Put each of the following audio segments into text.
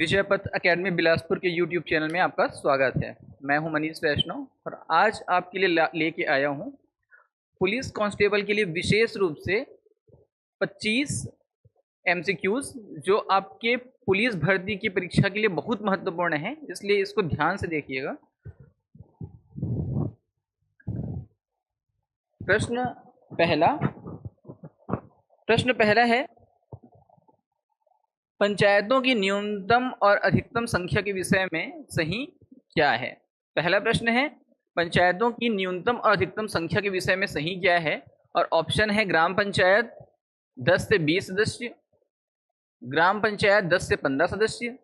विजय पथ अकेडमी बिलासपुर के YouTube channel में आपका स्वागत है। मैं हूं मनीष वैष्णव और आज आपके लिए लेके आया हूं पुलिस कांस्टेबल के लिए विशेष रूप से 25 एमसीक्यूज जो आपके पुलिस भर्ती की परीक्षा के लिए बहुत महत्वपूर्ण है, इसलिए इसको ध्यान से देखिएगा। प्रश्न पहला है, पंचायतों की न्यूनतम और अधिकतम संख्या के विषय में सही क्या है। पहला प्रश्न है, पंचायतों की न्यूनतम और अधिकतम संख्या के विषय में सही क्या है। और ऑप्शन है ग्राम पंचायत 10 से 20 सदस्य, ग्राम पंचायत 10 से 15 सदस्य,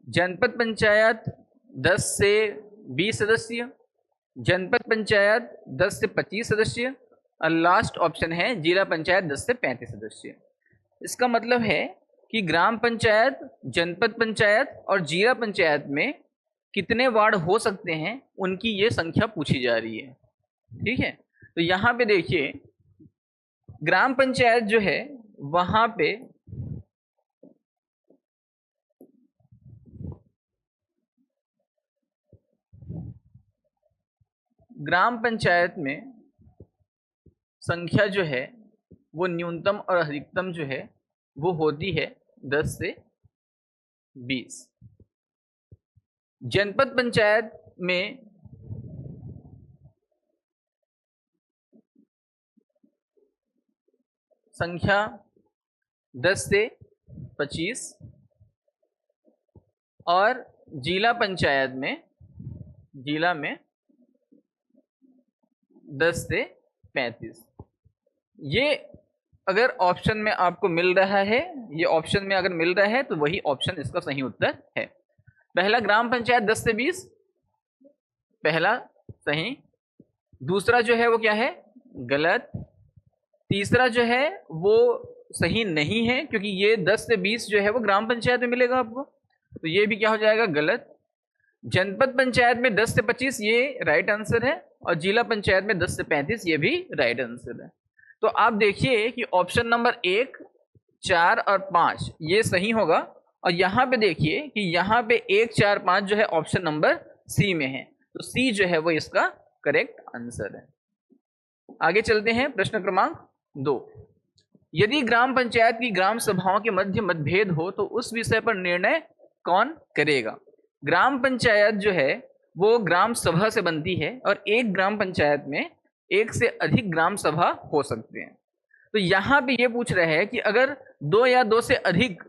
जनपद पंचायत 10 से 20 सदस्य, जनपद पंचायत 10 से 25 सदस्य और लास्ट ऑप्शन है जिला पंचायत 10 से 35 सदस्य। इसका मतलब है कि ग्राम पंचायत, जनपद पंचायत और जिला पंचायत में कितने वार्ड हो सकते हैं, उनकी ये संख्या पूछी जा रही है। ठीक है, तो यहाँ पे देखिए ग्राम पंचायत जो है वहाँ पे ग्राम पंचायत में संख्या जो है वो न्यूनतम और अधिकतम जो है वो होती है 10 से 20। जनपद पंचायत में संख्या 10 से 25 और जिला पंचायत में 10 से 35। ये अगर ऑप्शन में आपको मिल रहा है, ये ऑप्शन में अगर मिल रहा है तो वही ऑप्शन इसका सही उत्तर है। पहला ग्राम पंचायत 10 से 20, पहला सही। दूसरा जो है वो क्या है, गलत। तीसरा जो है वो सही नहीं है क्योंकि ये 10 से 20 जो है वो ग्राम पंचायत में मिलेगा आपको, तो ये भी क्या हो जाएगा, गलत। जनपद पंचायत में 10 से 25 ये राइट आंसर है और जिला पंचायत में 10 से 35 ये भी राइट आंसर है। तो आप देखिए कि ऑप्शन नंबर 1, 4 और 5 ये सही होगा और यहाँ पे देखिए कि यहाँ पे 1, 4, 5 जो है ऑप्शन नंबर सी में है, तो सी जो है वो इसका करेक्ट आंसर है। आगे चलते हैं, प्रश्न क्रमांक 2। यदि ग्राम पंचायत की ग्राम सभाओं के मध्य मतभेद हो तो उस विषय पर निर्णय कौन करेगा। ग्राम पंचायत जो है वो ग्राम सभा से बनती है और एक ग्राम पंचायत में एक से अधिक ग्राम सभा हो सकते हैं। तो यहाँ पे ये पूछ रहे हैं कि अगर 2 या 2 से अधिक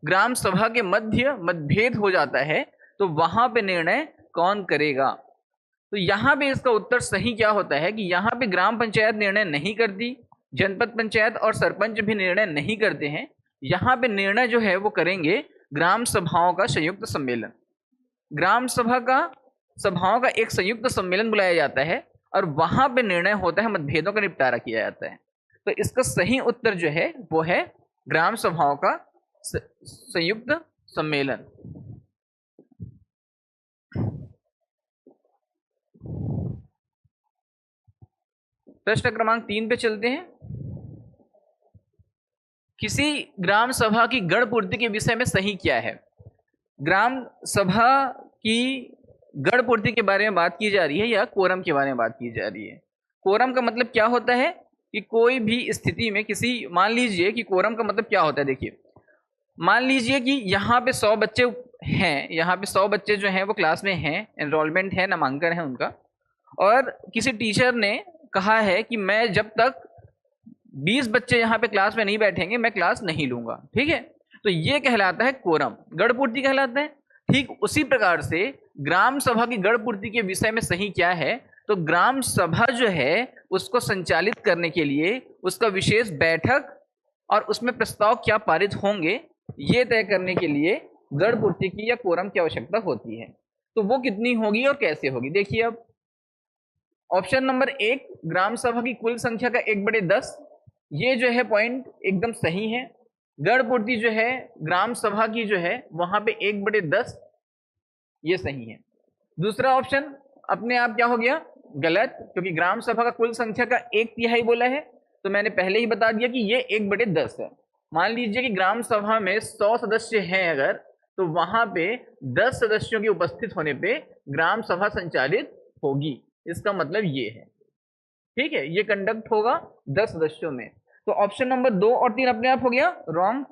ग्राम सभा के मध्य मतभेद हो जाता है तो वहां पे निर्णय कौन करेगा। तो यहाँ पे इसका उत्तर सही क्या होता है कि यहाँ पे ग्राम पंचायत निर्णय नहीं करती, जनपद पंचायत और सरपंच भी निर्णय नहीं करते हैं। यहाँ पे निर्णय जो है वो करेंगे ग्राम सभाओं का संयुक्त सम्मेलन। ग्राम सभाओं का एक संयुक्त सम्मेलन बुलाया जाता है और वहां पे निर्णय होता है, मतभेदों का निपटारा किया जाता है। तो इसका सही उत्तर जो है वो है ग्राम सभाओं का संयुक्त सम्मेलन। प्रश्न क्रमांक 3 पे चलते हैं। किसी ग्राम सभा की गढ़ पूर्ति के विषय में सही क्या है। ग्राम सभा की गढ़ पूर्ति के बारे में बात की जा रही है या कोरम के बारे में बात की जा रही है। कोरम का मतलब क्या होता है कि कोई भी स्थिति में किसी, मान लीजिए कि कोरम का मतलब क्या होता है, देखिए मान लीजिए कि यहाँ पे 100 बच्चे हैं, यहाँ पे 100 बच्चे जो हैं वो क्लास में हैं, एनरोलमेंट है, नामांकन है उनका, और किसी टीचर ने कहा है कि मैं जब तक 20 बच्चे यहाँ पे क्लास में नहीं बैठेंगे मैं क्लास नहीं लूंगा। ठीक है, तो ये कहलाता है कोरम, गढ़ पूर्ति कहलाता है। ठीक उसी प्रकार से ग्राम सभा की गढ़ पूर्ति के विषय में सही क्या है, तो ग्राम सभा जो है उसको संचालित करने के लिए उसका विशेष बैठक और उसमें प्रस्ताव क्या पारित होंगे ये तय करने के लिए गढ़ पूर्ति की या कोरम की आवश्यकता होती है। तो वो कितनी होगी और कैसे होगी, देखिए अब ऑप्शन नंबर 1 ग्राम सभा की कुल संख्या का 1/10, ये जो है पॉइंट एकदम सही है। गढ़ पूर्ति जो है ग्राम सभा की जो है वहां पे 1/10 ये सही है। दूसरा ऑप्शन अपने आप क्या हो गया, गलत, क्योंकि ग्राम सभा का कुल संख्या का 1/3 बोला है, तो मैंने पहले ही बता दिया कि ये 1/10 है। मान लीजिए कि ग्राम सभा में 100 सदस्य हैं अगर, तो वहां पे 10 सदस्यों के उपस्थित होने पे ग्राम सभा संचालित होगी। इसका मतलब ये है, ठीक है, ये कंडक्ट होगा 10 सदस्यों में। तो ऑप्शन नंबर 2 और 3 अपने आप हो गया रॉन्ग।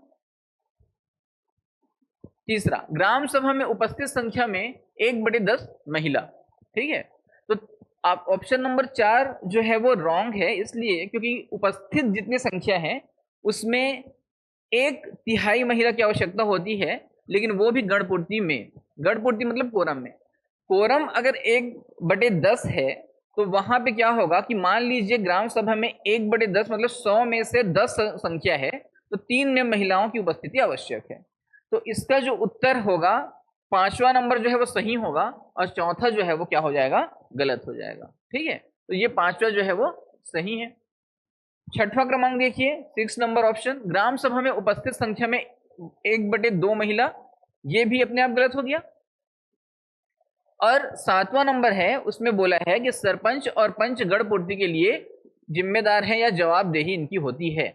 तीसरा, ग्राम सभा में उपस्थित संख्या में 1/10 महिला, ठीक है। तो आप ऑप्शन नंबर 4 जो है वो रॉन्ग है, इसलिए क्योंकि उपस्थित जितनी संख्या है उसमें 1/3 महिला की आवश्यकता होती है, लेकिन वो भी गणपूर्ति में। गणपूर्ति मतलब कोरम में। कोरम अगर 1/10 है तो वहां पे क्या होगा कि मान लीजिए ग्राम सभा में 1/10 मतलब 100 में से 10 संख्या है, तो 3 में महिलाओं की उपस्थिति आवश्यक है। तो इसका जो उत्तर होगा 5वां नंबर जो है वो सही होगा, और चौथा जो है वो क्या हो जाएगा, गलत हो जाएगा, ठीक है। तो ये 5वां जो है वो सही है। 6वां क्रमांक देखिए, 6 नंबर ऑप्शन, ग्राम सभा में उपस्थित संख्या में 1/2 महिला, ये भी अपने आप गलत हो गया। और 7वां नंबर है, उसमें बोला है कि सरपंच और पंच गणपूर्ति के लिए जिम्मेदार है या जवाबदेही इनकी होती है।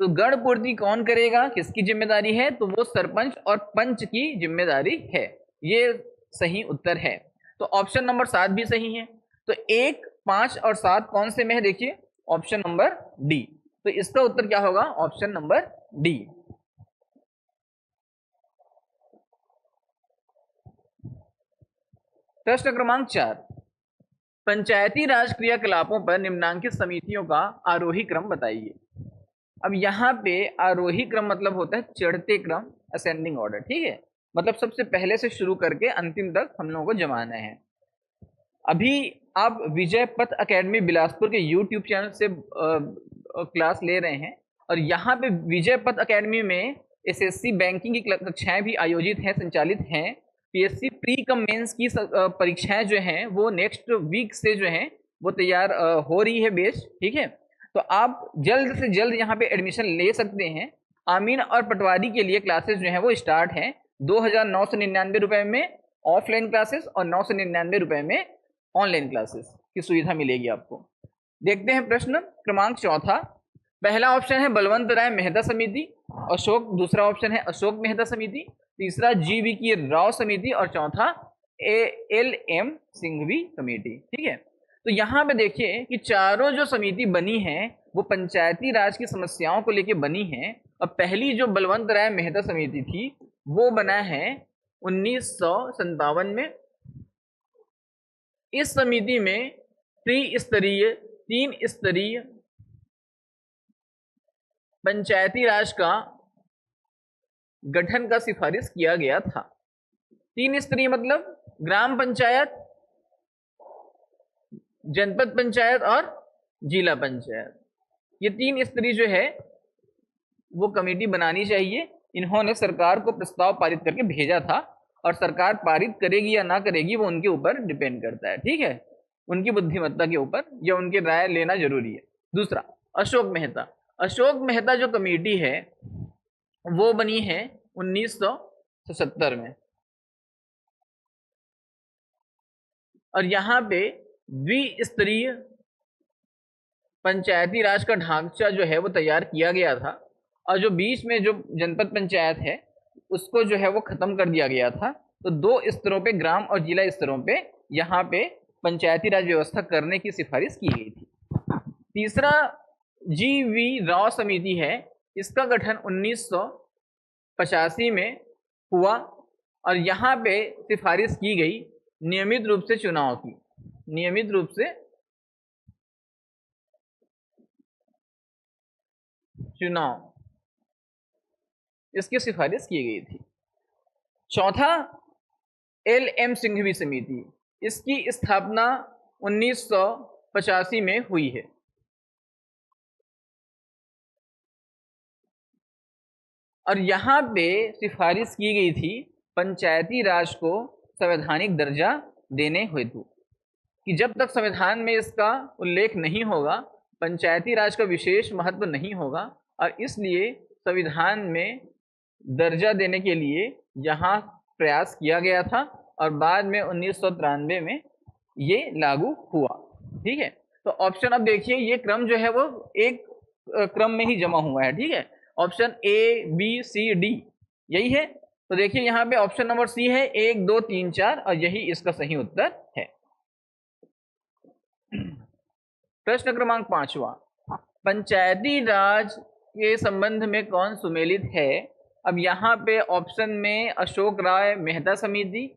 तो गणपूर्ति कौन करेगा, किसकी जिम्मेदारी है, तो वो सरपंच और पंच की जिम्मेदारी है। ये सही उत्तर है। तो ऑप्शन नंबर 7 भी सही है। तो 1, 5 और 7 कौन से में है, देखिए ऑप्शन नंबर डी। तो इसका उत्तर क्या होगा, ऑप्शन नंबर डी। प्रश्न क्रमांक 4, पंचायती राज क्रियाकलापों पर निम्नांकित समितियों का आरोही क्रम बताइए। अब यहाँ पे आरोही क्रम मतलब होता है चढ़ते क्रम, असेंडिंग ऑर्डर, ठीक है। मतलब सबसे पहले से शुरू करके अंतिम तक हम लोगों को जमाना है। अभी आप विजय पथ एकेडमी बिलासपुर के यूट्यूब चैनल से क्लास ले रहे हैं, और यहाँ पे विजय पथ एकेडमी में एसएससी बैंकिंग की कक्षाएं भी आयोजित हैं, संचालित हैं। पीएससी प्री कम मेंस की परीक्षाएं जो हैं वो नेक्स्ट वीक से जो हैं वो तैयार हो रही है बेच, ठीक है। तो आप जल्द से जल्द यहाँ पे एडमिशन ले सकते हैं। आमीन और पटवारी के लिए क्लासेस जो हैं वो स्टार्ट हैं 2,999 रुपये में ऑफलाइन क्लासेस, और 999 रुपये में ऑनलाइन क्लासेस की सुविधा मिलेगी आपको। देखते हैं प्रश्न क्रमांक 4। पहला ऑप्शन है बलवंत राय मेहता समिति, अशोक, दूसरा ऑप्शन है अशोक मेहता समिति, तीसरा जीवी की राव समिति, और चौथा एल.एम. सिंघवी कमेटी, ठीक है। तो यहाँ पे देखिए कि चारों जो समिति बनी है वो पंचायती राज की समस्याओं को लेके बनी है। और पहली जो बलवंत राय मेहता समिति थी वो बना है 1957 में। इस समिति में तीन स्तरीय पंचायती राज का गठन का सिफारिश किया गया था। 3 स्तरीय मतलब ग्राम पंचायत, जनपद पंचायत और जिला पंचायत। ये 3 स्तरीय जो है वो कमेटी बनानी चाहिए। इन्होंने सरकार को प्रस्ताव पारित करके भेजा था, और सरकार पारित करेगी या ना करेगी वो उनके ऊपर डिपेंड करता है, ठीक है, उनकी बुद्धिमत्ता के ऊपर, या उनकी राय लेना जरूरी है। दूसरा, अशोक मेहता। अशोक मेहता जो कमेटी है वो बनी है 1977 में, और यहाँ पे द्विस्तरीय पंचायती राज का ढांचा जो है वो तैयार किया गया था, और जो बीच में जो जनपद पंचायत है उसको जो है वो खत्म कर दिया गया था। तो 2 स्तरों पे, ग्राम और जिला स्तरों पे, यहाँ पे पंचायती राज व्यवस्था करने की सिफारिश की गई थी। तीसरा जी.वी. राव समिति है, इसका गठन 1985 में हुआ, और यहाँ पे सिफारिश की गई नियमित रूप से चुनाव की, नियमित रूप से चुनाव, इसकी सिफारिश की गई थी। चौथा, एल.एम. सिंघवी समिति, इसकी स्थापना 1985 में हुई है। और यहाँ पे सिफारिश की गई थी पंचायती राज को संवैधानिक दर्जा देने हेतु, कि जब तक संविधान में इसका उल्लेख नहीं होगा पंचायती राज का विशेष महत्व नहीं होगा, और इसलिए संविधान में दर्जा देने के लिए यहाँ प्रयास किया गया था, और बाद में 1993 में ये लागू हुआ, ठीक है। तो ऑप्शन अब देखिए, ये क्रम जो है वो एक क्रम में ही जमा हुआ है, ठीक है। Option A, B, C, D यही है। तो देखिए यहाँ पे ऑप्शन नंबर सी है 1 2 3 4 और यही इसका सही उत्तर है। प्रश्न क्रमांक 5वां, पंचायती राज के संबंध में कौन सुमेलित है? अब यहाँ पे ऑप्शन में अशोक राय मेहता समिति,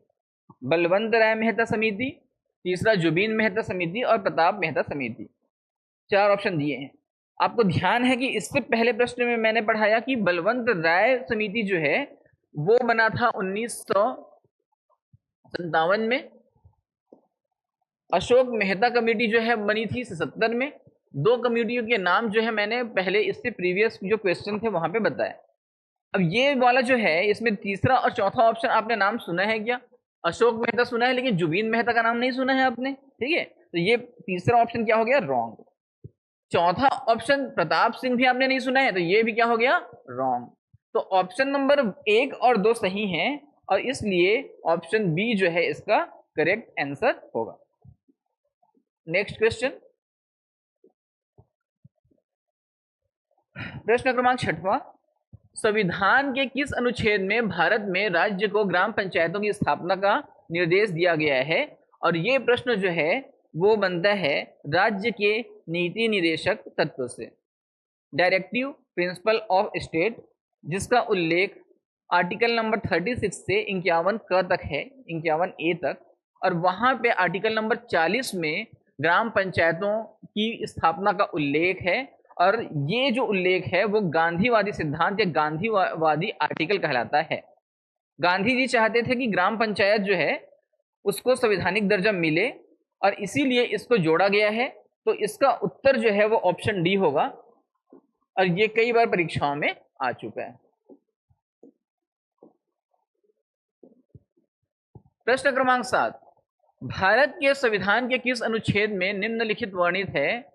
बलवंत राय मेहता समिति, तीसरा जुबीन मेहता समिति और प्रताप मेहता समिति, 4 ऑप्शन दिए हैं। आपको ध्यान है कि इससे पहले प्रश्न में मैंने पढ़ाया कि बलवंत राय समिति जो है वो बना था 1957 में, अशोक मेहता कमेटी जो है बनी थी 77 में। 2 कमेटियों के नाम जो है मैंने पहले इससे प्रीवियस जो क्वेश्चन थे वहां पे बताया। अब ये वाला जो है इसमें तीसरा और चौथा ऑप्शन आपने नाम सुना है क्या? अशोक मेहता सुना है लेकिन जुबीन मेहता का नाम नहीं सुना है आपने, ठीक है? तो ये तीसरा ऑप्शन क्या हो गया? रॉन्ग। चौथा ऑप्शन प्रताप सिंह भी आपने नहीं सुना है, तो ये भी क्या हो गया? रॉन्ग। तो ऑप्शन नंबर 1 और 2 सही हैं और इसलिए ऑप्शन बी जो है इसका करेक्ट आंसर होगा। नेक्स्ट क्वेश्चन, प्रश्न क्रमांक 6वां, संविधान के किस अनुच्छेद में भारत में राज्य को ग्राम पंचायतों की स्थापना का निर्देश दिया गया है? और ये प्रश्न जो है वो बनता है राज्य के नीति निर्देशक तत्व से, डायरेक्टिव प्रिंसिपल ऑफ स्टेट, जिसका उल्लेख आर्टिकल नंबर 36 से 51 क तक है, 51 ए तक, और वहां पे आर्टिकल नंबर 40 में ग्राम पंचायतों की स्थापना का उल्लेख है। और ये जो उल्लेख है वो गांधीवादी सिद्धांत या गांधीवादी आर्टिकल कहलाता है। गांधी जी चाहते थे कि ग्राम पंचायत जो है उसको संवैधानिक दर्जा मिले और इसीलिए इसको जोड़ा गया है। तो इसका उत्तर जो है वो ऑप्शन डी होगा और ये कई बार परीक्षाओं में आ चुका है। प्रश्न क्रमांक 7, भारत के संविधान के किस अनुच्छेद में निम्नलिखित वर्णित है?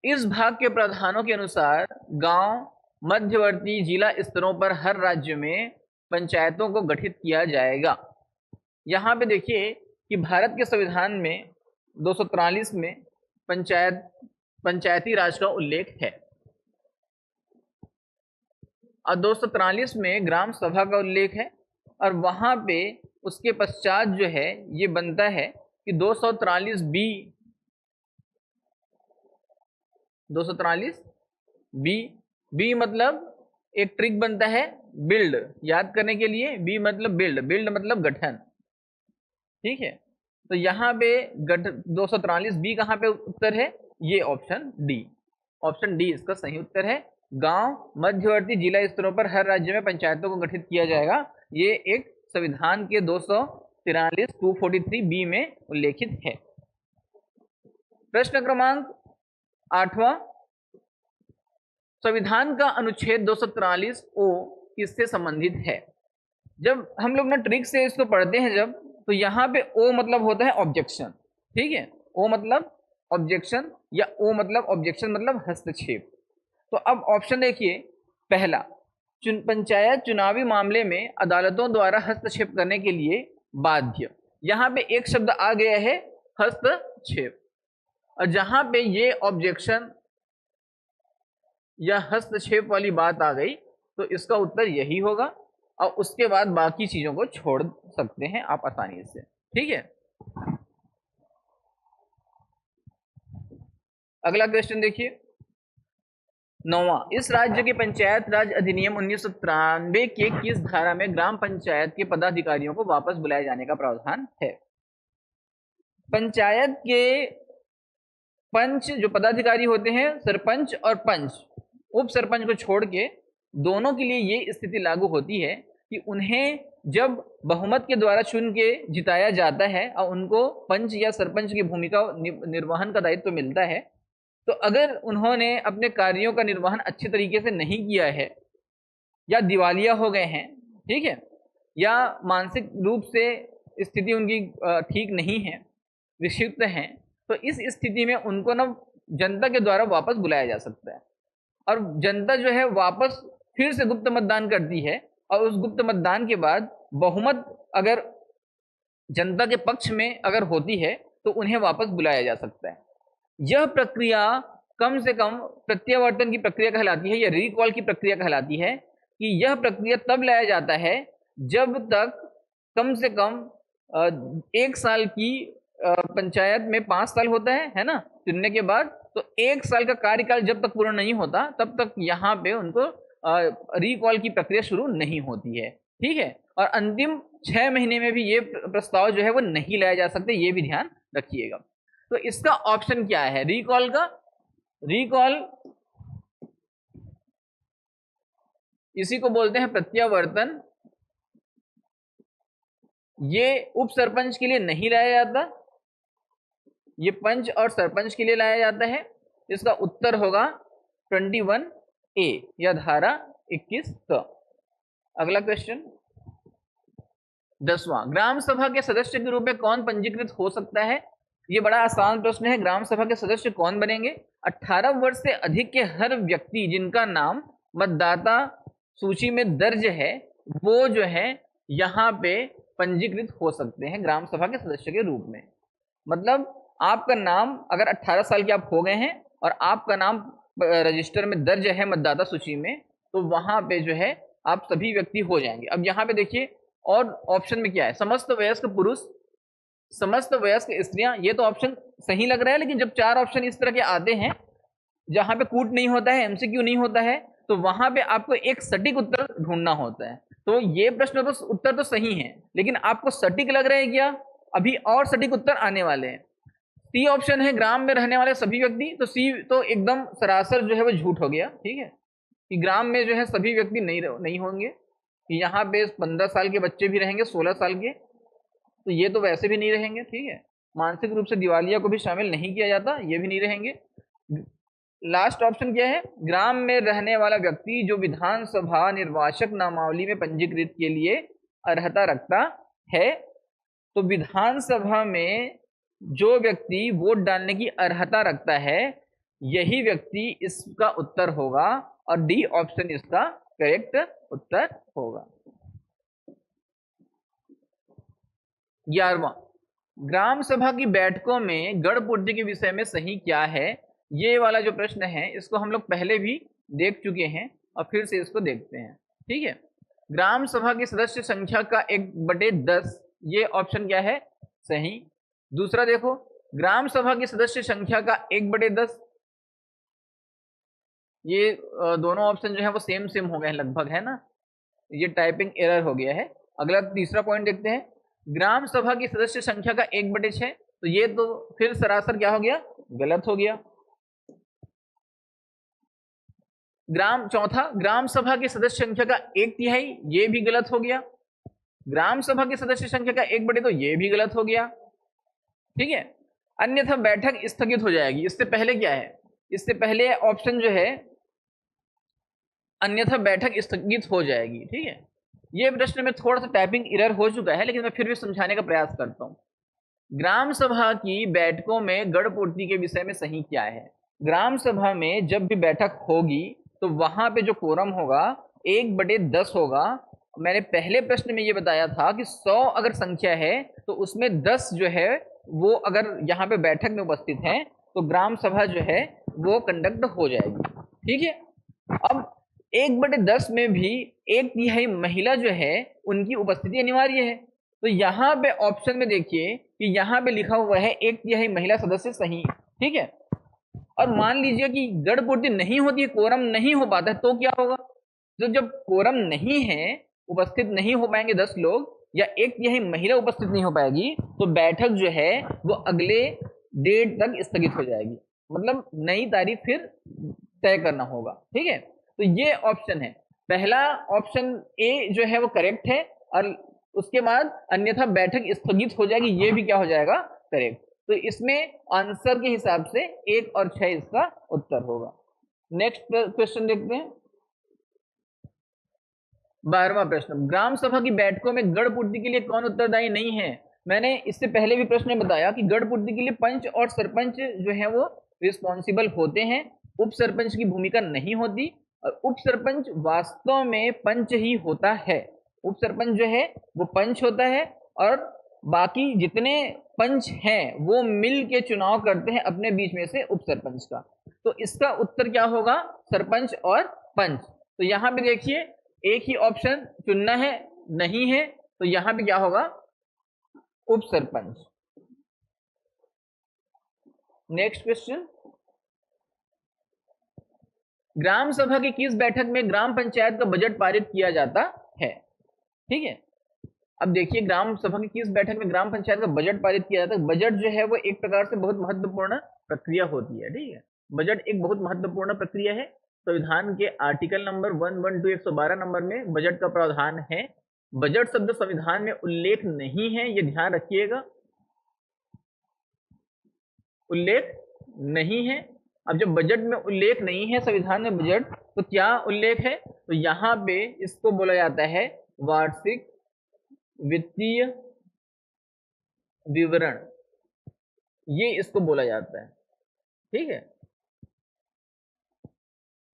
इस भाग के प्रावधानों के अनुसार गांव मध्यवर्ती जिला स्तरों पर हर राज्य में पंचायतों को गठित किया जाएगा। यहाँ पे देखिए कि भारत के संविधान में 243 में पंचायती राज का उल्लेख है और 243 में ग्राम सभा का उल्लेख है और वहाँ पे उसके पश्चात जो है ये बनता है कि 243 बी मतलब एक ट्रिक बनता है बिल्ड, याद करने के लिए बी मतलब बिल्ड मतलब गठन, ठीक है? तो यहाँ पे 243 बी कहाँ पे उत्तर है? ये ऑप्शन डी इसका सही उत्तर है। गांव मध्यवर्ती जिला स्तरों पर हर राज्य में पंचायतों को गठित किया जाएगा, ये एक संविधान के 243 बी में उल्लेखित है। प्रश्न क्रमांक 8वां, संविधान का अनुच्छेद 243 ओ किससे संबंधित है? जब हम लोग ना ट्रिक से इसको पढ़ते हैं जब, तो यहाँ पे ओ मतलब होता है ऑब्जेक्शन, ठीक है? ओ मतलब ऑब्जेक्शन या ओ मतलब ऑब्जेक्शन मतलब हस्तक्षेप। तो अब ऑप्शन देखिए, पहला, पंचायत चुनावी मामले में अदालतों द्वारा हस्तक्षेप करने के लिए बाध्य। यहाँ पे एक शब्द आ गया है हस्तक्षेप, और जहाँ पे ये ऑब्जेक्शन या हस्तक्षेप वाली बात आ गई तो इसका उत्तर यही होगा और उसके बाद बाकी चीजों को छोड़ सकते हैं आप आसानी से, ठीक है? अगला क्वेश्चन देखिए, 9वां, इस राज्य के पंचायत राज अधिनियम 1993 के किस धारा में ग्राम पंचायत के पदाधिकारियों को वापस बुलाए जाने का प्रावधान है? पंचायत के पंच जो पदाधिकारी होते हैं, सरपंच और पंच, उप सरपंच को छोड़ के दोनों के लिए ये स्थिति लागू होती है कि उन्हें जब बहुमत के द्वारा चुन के जिताया जाता है और उनको पंच या सरपंच की भूमिका निर्वहन का दायित्व मिलता है, तो अगर उन्होंने अपने कार्यों का निर्वहन अच्छे तरीके से नहीं किया है या दिवालिया हो गए हैं, ठीक है, या मानसिक रूप से स्थिति उनकी ठीक नहीं है, विक्षिप्त हैं, तो इस स्थिति में उनको ना जनता के द्वारा वापस बुलाया जा सकता है। और जनता जो है वापस फिर से गुप्त मतदान करती है और उस गुप्त मतदान के बाद बहुमत अगर जनता के पक्ष में अगर होती है तो उन्हें वापस बुलाया जा सकता है। यह प्रक्रिया कम से कम प्रत्यावर्तन की प्रक्रिया कहलाती है या रिकॉल की प्रक्रिया कहलाती है कि यह प्रक्रिया तब लाया जाता है जब तक कम से कम 1 साल की पंचायत में 5 साल होता है ना, चुनने के बाद, तो 1 साल का कार्यकाल जब तक पूरा नहीं होता तब तक यहाँ पे उनको रिकॉल की प्रक्रिया शुरू नहीं होती है। ठीक है, और अंतिम 6 महीने में भी ये प्रस्ताव जो है वो नहीं लाया जा सकते, ये भी ध्यान रखिएगा। तो इसका ऑप्शन क्या है रिकॉल का? रिकॉल इसी को बोलते हैं प्रत्यावर्तन। ये उप सरपंच के लिए नहीं लाया जाता, ये पंच और सरपंच के लिए लाया जाता है। इसका उत्तर होगा 21A या धारा 21 क। अगला क्वेश्चन 10वां, ग्राम सभा के सदस्य के रूप में कौन पंजीकृत हो सकता है? ये बड़ा आसान प्रश्न है। ग्राम सभा के सदस्य कौन बनेंगे? 18 वर्ष से अधिक के हर व्यक्ति जिनका नाम मतदाता सूची में दर्ज है वो जो है यहाँ पे पंजीकृत हो सकते हैं ग्राम सभा के सदस्य के रूप में। मतलब आपका नाम अगर 18 साल के आप हो गए हैं और आपका नाम रजिस्टर में दर्ज है मतदाता सूची में, तो वहां पे जो है आप सभी व्यक्ति हो जाएंगे। अब यहाँ पे देखिए और ऑप्शन में क्या है, समस्त वयस्क पुरुष, समस्त वयस्क स्त्रियां, ये तो ऑप्शन सही लग रहा है। लेकिन जब 4 ऑप्शन इस तरह के आते हैं जहां पे कूट नहीं होता है, एमसीक्यू नहीं होता है, तो वहां पे आपको एक सटीक उत्तर ढूंढना होता है। तो ये प्रश्न तो उत्तर तो सही है, लेकिन आपको सटीक लग रहा है क्या? अभी और सटीक उत्तर आने वाले हैं। सी ऑप्शन है ग्राम में रहने वाले सभी व्यक्ति, तो सी तो एकदम सरासर जो है वो झूठ हो गया। ठीक है, कि ग्राम में जो है सभी व्यक्ति नहीं होंगे, कि यहाँ पे 15 साल के बच्चे भी रहेंगे, 16 साल के, तो ये तो वैसे भी नहीं रहेंगे। ठीक है, मानसिक रूप से दिवालिया को भी शामिल नहीं किया जाता, ये भी नहीं रहेंगे। लास्ट ऑप्शन क्या है? ग्राम में रहने वाला व्यक्ति जो विधानसभा निर्वाचक नामावली में पंजीकृत के लिए अर्हता रखता है। तो विधानसभा में जो व्यक्ति वोट डालने की अर्हता रखता है यही व्यक्ति इसका उत्तर होगा, और डी ऑप्शन इसका करेक्ट उत्तर होगा। 11वां, ग्राम सभा की बैठकों में गढ़ पूर्ति के विषय में सही क्या है? ये वाला जो प्रश्न है इसको हम लोग पहले भी देख चुके हैं और फिर से इसको देखते हैं। ठीक है, ग्राम सभा की सदस्य संख्या का 1/10, ये ऑप्शन क्या है? सही। दूसरा देखो, ग्राम सभा की सदस्य संख्या का 1/10, ये दोनों ऑप्शन जो है वो सेम सेम हो गए हैं लगभग, है ना, ये टाइपिंग एरर हो गया है। अगला तीसरा पॉइंट देखते हैं, ग्राम सभा की सदस्य संख्या का 1/6, तो ये तो फिर सरासर क्या हो गया? गलत हो गया। चौथा, ग्राम सभा की सदस्य संख्या का 1/3, ये भी गलत हो गया। ग्राम सभा की सदस्य संख्या का 1/2, तो ये भी गलत हो गया। ठीक है, अन्यथा बैठक स्थगित हो जाएगी। इससे पहले क्या है? इससे पहले ऑप्शन जो है अन्यथा बैठक स्थगित हो जाएगी। ठीक है, ये प्रश्न में थोड़ा सा टाइपिंग एरर हो चुका है, लेकिन मैं फिर भी समझाने का प्रयास करता हूं। ग्राम सभा की बैठकों में गढ़ पूर्ति के विषय में सही क्या है? ग्राम सभा में जब भी बैठक होगी तो वहां पे जो कोरम होगा 1/10 होगा। मैंने पहले प्रश्न में ये बताया था कि 100 अगर संख्या है तो उसमें 10 जो है वो अगर यहाँ पे बैठक में उपस्थित है तो ग्राम सभा जो है वो कंडक्ट हो जाएगी। ठीक है, अब 1/10 में भी 1/3 महिला जो है उनकी उपस्थिति अनिवार्य है। तो यहाँ पे ऑप्शन में देखिए कि यहाँ पे लिखा हुआ है 1/3 महिला सदस्य सही। ठीक है, और मान लीजिए कि गढ़ पूर्ति नहीं होती है, कोरम नहीं हो पाता है, तो क्या होगा? तो जब कोरम नहीं है, उपस्थित नहीं हो पाएंगे 10 लोग या 1/3 महिला उपस्थित नहीं हो पाएगी, तो बैठक जो है वो अगले डेट तक स्थगित हो जाएगी। मतलब नई तारीख फिर तय करना होगा। ठीक है, तो ये ऑप्शन है, पहला ऑप्शन ए जो है वो करेक्ट है, और उसके बाद अन्यथा बैठक स्थगित हो जाएगी, ये भी क्या हो जाएगा? करेक्ट। तो इसमें आंसर के हिसाब से 1 और 6 इसका उत्तर होगा। नेक्स्ट क्वेश्चन देखते हैं, 12वां प्रश्न, ग्राम सभा की बैठकों में गढ़ पूर्ति के लिए कौन उत्तरदायी नहीं है? मैंने इससे पहले भी प्रश्न में बताया कि गढ़ पूर्ति के लिए पंच और सरपंच जो है वो रिस्पॉन्सिबल होते हैं, उप सरपंच की भूमिका नहीं होती, और उप सरपंच वास्तव में पंच ही होता है। उप सरपंच जो है वो पंच होता है, और बाकी जितने पंच हैं वो मिल के चुनाव करते हैं अपने बीच में से उप सरपंच का। तो इसका उत्तर क्या होगा? सरपंच और पंच। तो यहाँ पे देखिए एक ही ऑप्शन चुनना है, नहीं है तो यहां पे क्या होगा, उप सरपंच। नेक्स्ट क्वेश्चन, ग्राम सभा की किस बैठक में ग्राम पंचायत का बजट पारित किया जाता है? ठीक है, अब देखिए ग्राम सभा की किस बैठक में ग्राम पंचायत का बजट पारित किया जाता है। बजट जो है वो एक प्रकार से बहुत महत्वपूर्ण प्रक्रिया होती है। ठीक है, बजट एक बहुत महत्वपूर्ण प्रक्रिया है। संविधान के आर्टिकल नंबर 112 112 नंबर में बजट का प्रावधान है। बजट शब्द संविधान में उल्लेख नहीं है, ये ध्यान रखिएगा, उल्लेख नहीं है। अब जब बजट में उल्लेख नहीं है संविधान में बजट, तो क्या उल्लेख है, तो यहां पे इसको बोला जाता है वार्षिक वित्तीय विवरण, ये इसको बोला जाता है। ठीक है,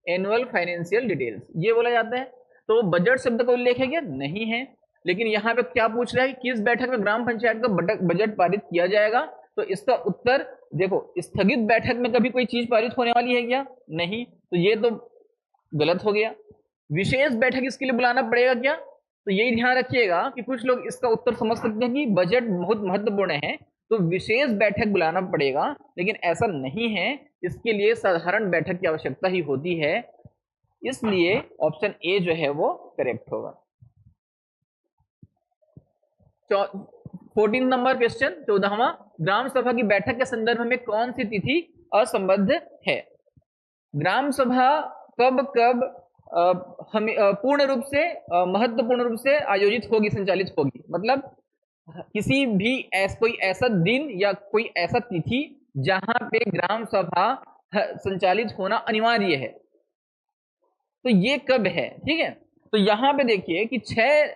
एनुअल फाइनेंशियल डिटेल्स ये बोला जाता है। तो बजट शब्द का उल्लेख है क्या? नहीं है। लेकिन यहाँ पे क्या पूछ रहा है, किस बैठक में ग्राम पंचायत का बजट पारित किया जाएगा? तो इसका उत्तर देखो, स्थगित बैठक में कभी कोई चीज पारित होने वाली है क्या? नहीं, तो ये तो गलत हो गया। विशेष बैठक इसके लिए बुलाना पड़ेगा क्या? तो यही ध्यान रखिएगा कि कुछ लोग इसका उत्तर समझ सकते हैं कि बजट बहुत महत्वपूर्ण है तो विशेष बैठक बुलाना पड़ेगा, लेकिन ऐसा नहीं है। इसके लिए साधारण बैठक की आवश्यकता ही होती है, इसलिए ऑप्शन ए जो है वो करेक्ट होगा। 14 नंबर क्वेश्चन, 14वां, ग्राम सभा की बैठक के संदर्भ में कौन सी तिथि असंबद्ध है? ग्राम सभा कब कब पूर्ण रूप से महत्वपूर्ण रूप से आयोजित होगी, संचालित होगी? मतलब किसी भी कोई ऐसा दिन या कोई ऐसा तिथि जहां पे ग्राम सभा संचालित होना अनिवार्य है, तो ये कब है? ठीक है, तो यहां पे देखिए कि 6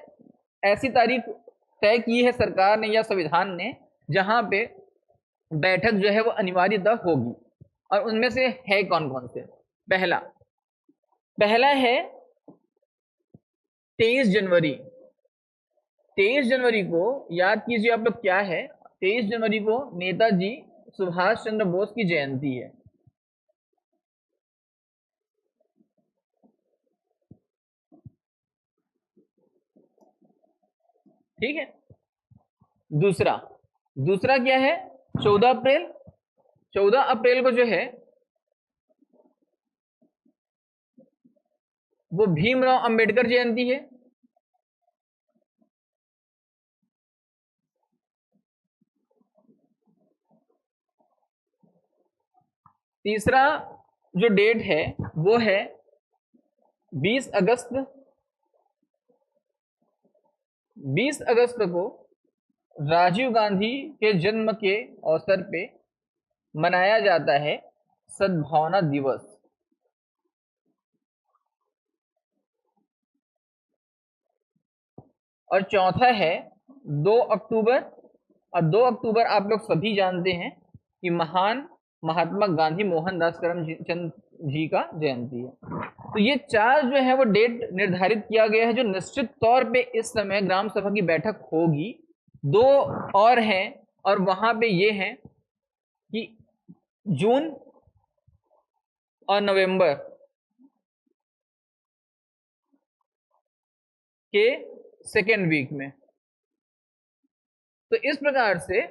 ऐसी तारीख तय की है सरकार ने या संविधान ने जहां पे बैठक जो है वो अनिवार्यतः होगी, और उनमें से है कौन कौन से? पहला है 23 जनवरी। 23 जनवरी को याद कीजिए आप लोग, क्या है? 23 जनवरी को नेताजी सुभाष चंद्र बोस की जयंती है। ठीक है, दूसरा क्या है? 14 अप्रैल। 14 अप्रैल को जो है वो भीमराव अंबेडकर जयंती है। तीसरा जो डेट है वो है 20 अगस्त। 20 अगस्त को राजीव गांधी के जन्म के अवसर पे मनाया जाता है सद्भावना दिवस। और चौथा है 2 अक्टूबर। और 2 अक्टूबर आप लोग सभी जानते हैं कि महान महात्मा गांधी मोहनदास करमचंद जी का जयंती है। तो ये 4 जो है वो डेट निर्धारित किया गया है जो निश्चित तौर पे इस समय ग्राम सभा की बैठक होगी। 2 और हैं, और वहां पे ये हैं कि जून और नवंबर के सेकेंड वीक में। तो इस प्रकार से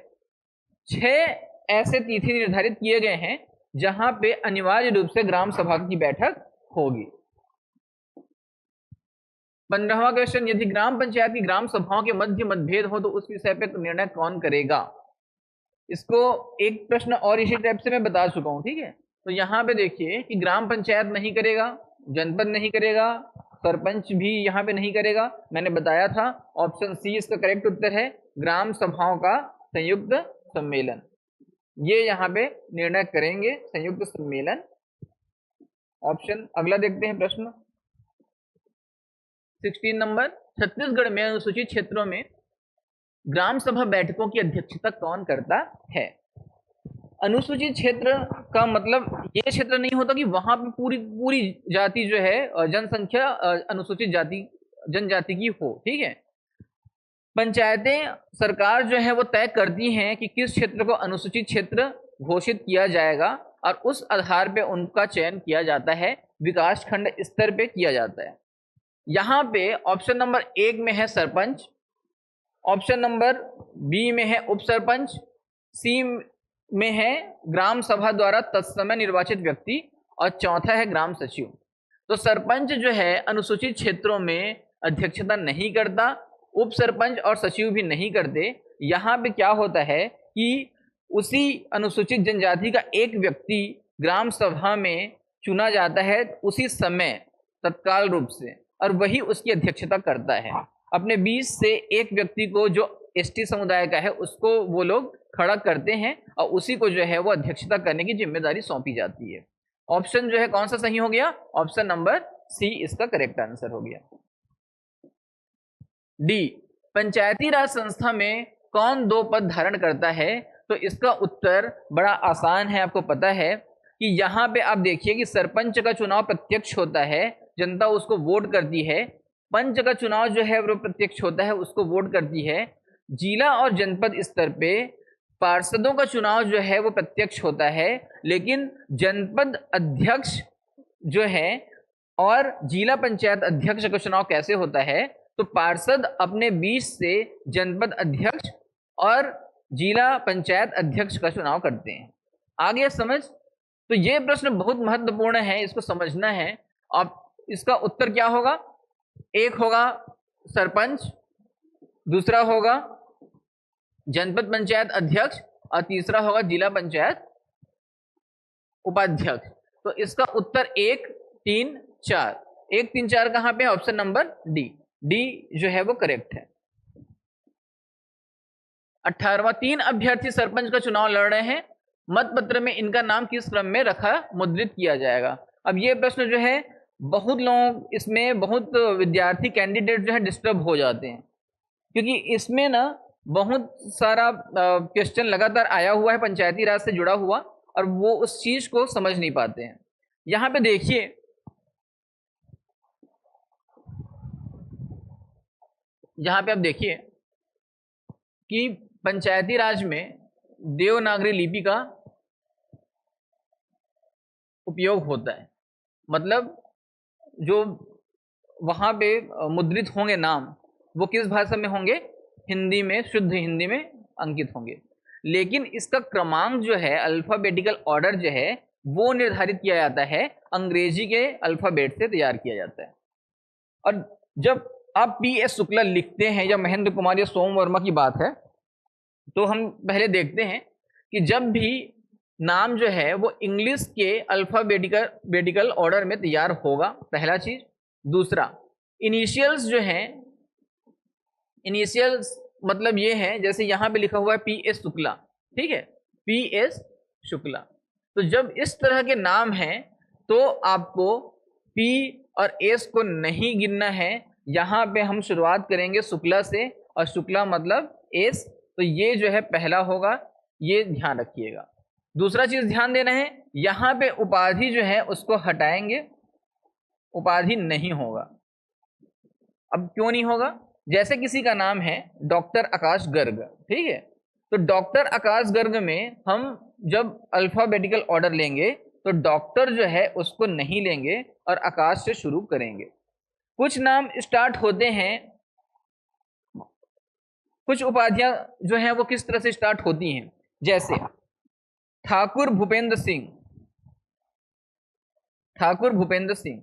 6 ऐसे तिथि निर्धारित किए गए हैं जहां पे अनिवार्य रूप से ग्राम सभा की बैठक होगी। 15वां क्वेश्चन, यदि ग्राम पंचायत की ग्राम सभाओं के मध्य मतभेद हो तो उस विषय पर निर्णय कौन करेगा? इसको एक प्रश्न और इसी टाइप से मैं बता चुका हूं। ठीक है, तो यहाँ पे देखिए कि ग्राम पंचायत नहीं करेगा, जनपद नहीं करेगा, सरपंच भी यहाँ पे नहीं करेगा। मैंने बताया था ऑप्शन सी इसका करेक्ट उत्तर है, ग्राम सभाओं का संयुक्त सम्मेलन। ये यहाँ पे निर्णय करेंगे, संयुक्त सम्मेलन। ऑप्शन अगला देखते हैं प्रश्न 16 नंबर, छत्तीसगढ़ में अनुसूचित क्षेत्रों में ग्राम सभा बैठकों की अध्यक्षता कौन करता है? अनुसूचित क्षेत्र का मतलब ये क्षेत्र नहीं होता कि वहां पे पूरी जाति जो है जनसंख्या अनुसूचित जाति जनजाति की हो। ठीक है, पंचायतें सरकार जो है वो तय करती हैं कि किस क्षेत्र को अनुसूचित क्षेत्र घोषित किया जाएगा, और उस आधार पे उनका चयन किया जाता है, विकास खंड स्तर पे किया जाता है। यहाँ पे ऑप्शन नंबर 1 में है सरपंच, ऑप्शन नंबर बी में है उप सरपंच, सी में है ग्राम सभा द्वारा तत्समय निर्वाचित व्यक्ति, और चौथा है ग्राम सचिव। तो सरपंच जो है अनुसूचित क्षेत्रों में अध्यक्षता नहीं करता, उप सरपंच और सचिव भी नहीं करते। यहाँ पे क्या होता है कि उसी अनुसूचित जनजाति का एक व्यक्ति ग्राम सभा में चुना जाता है उसी समय तत्काल रूप से, और वही उसकी अध्यक्षता करता है। अपने 20 से एक व्यक्ति को जो एसटी समुदाय का है उसको वो लोग खड़ा करते हैं और उसी को जो है वो अध्यक्षता करने की जिम्मेदारी सौंपी जाती है। ऑप्शन जो है कौन सा सही हो गया? ऑप्शन नंबर सी इसका करेक्ट आंसर हो गया। डी, पंचायती राज संस्था में कौन 2 पद धारण करता है? तो इसका उत्तर बड़ा आसान है, आपको पता है कि यहाँ पे आप देखिए कि सरपंच का चुनाव प्रत्यक्ष होता है, जनता उसको वोट करती है। पंच का चुनाव जो है वो प्रत्यक्ष होता है, उसको वोट करती है। जिला और जनपद स्तर पे पार्षदों का चुनाव जो है वो प्रत्यक्ष होता है, लेकिन जनपद अध्यक्ष जो है और जिला पंचायत अध्यक्ष का चुनाव कैसे होता है? तो पार्षद अपने 20 से जनपद अध्यक्ष और जिला पंचायत अध्यक्ष का चुनाव करते हैं। आ गया समझ? तो ये प्रश्न बहुत महत्वपूर्ण है, इसको समझना है। अब इसका उत्तर क्या होगा? एक होगा सरपंच, दूसरा होगा जनपद पंचायत अध्यक्ष और तीसरा होगा जिला पंचायत उपाध्यक्ष। तो इसका उत्तर 1, 3, 4, 1, 3, 4 कहां पे? Option number D. डी जो है वो करेक्ट है। 18वां, 3 अभ्यर्थी सरपंच का चुनाव लड़ रहे हैं, मतपत्र में इनका नाम किस क्रम में रखा मुद्रित किया जाएगा? अब ये प्रश्न जो है बहुत लोग इसमें, बहुत विद्यार्थी कैंडिडेट जो है डिस्टर्ब हो जाते हैं, क्योंकि इसमें ना बहुत सारा क्वेश्चन लगातार आया हुआ है पंचायती राज से जुड़ा हुआ, और वो उस चीज को समझ नहीं पाते हैं। यहाँ पे देखिए, यहाँ पे आप देखिए कि पंचायती राज में देवनागरी लिपि का उपयोग होता है। मतलब जो वहाँ पे मुद्रित होंगे नाम, वो किस भाषा में होंगे? हिंदी में, शुद्ध हिंदी में अंकित होंगे। लेकिन इसका क्रमांक जो है, अल्फाबेटिकल ऑर्डर जो है, वो निर्धारित किया जाता है, अंग्रेजी के अल्फाबेट से तैयार किया जाता है। और जब आप PS शुक्ला लिखते हैं या महेंद्र कुमार या सोम वर्मा की बात है, तो हम पहले देखते हैं कि जब भी नाम जो है वो इंग्लिश के अल्फाबेटिकल ऑर्डर में तैयार होगा, पहला चीज। दूसरा, इनिशियल्स जो हैं, इनिशियल्स मतलब ये है, जैसे यहाँ पे लिखा हुआ है PS शुक्ला, ठीक है, PS शुक्ला। तो जब इस तरह के नाम हैं तो आपको P और S को नहीं गिनना है। यहाँ पे हम शुरुआत करेंगे शुक्ला से, और शुक्ला मतलब S, तो ये जो है पहला होगा, ये ध्यान रखिएगा। दूसरा चीज ध्यान देना है, यहाँ पे उपाधि जो है उसको हटाएंगे, उपाधि नहीं होगा। अब क्यों नहीं होगा? जैसे किसी का नाम है डॉक्टर आकाश गर्ग, ठीक है, तो डॉक्टर आकाश गर्ग में हम जब अल्फाबेटिकल ऑर्डर लेंगे तो डॉक्टर जो है उसको नहीं लेंगे और आकाश से शुरू करेंगे। कुछ नाम स्टार्ट होते हैं, कुछ उपाधियां जो हैं वो किस तरह से स्टार्ट होती हैं, जैसे ठाकुर भूपेंद्र सिंह, ठाकुर भूपेंद्र सिंह।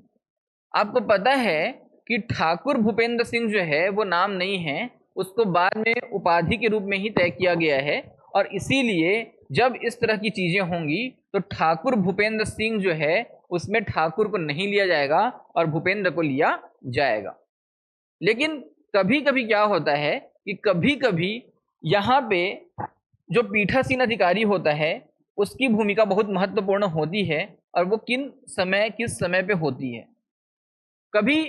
आपको पता है कि ठाकुर भूपेंद्र सिंह जो है वो नाम नहीं है, उसको बाद में उपाधि के रूप में ही तय किया गया है, और इसीलिए जब इस तरह की चीजें होंगी तो ठाकुर भूपेंद्र सिंह जो है उसमें ठाकुर को नहीं लिया जाएगा और भूपेंद्र को लिया जाएगा। लेकिन कभी कभी क्या होता है कि कभी कभी यहाँ पे जो पीठासीन अधिकारी होता है उसकी भूमिका बहुत महत्वपूर्ण होती है, और वो किस समय पे होती है। कभी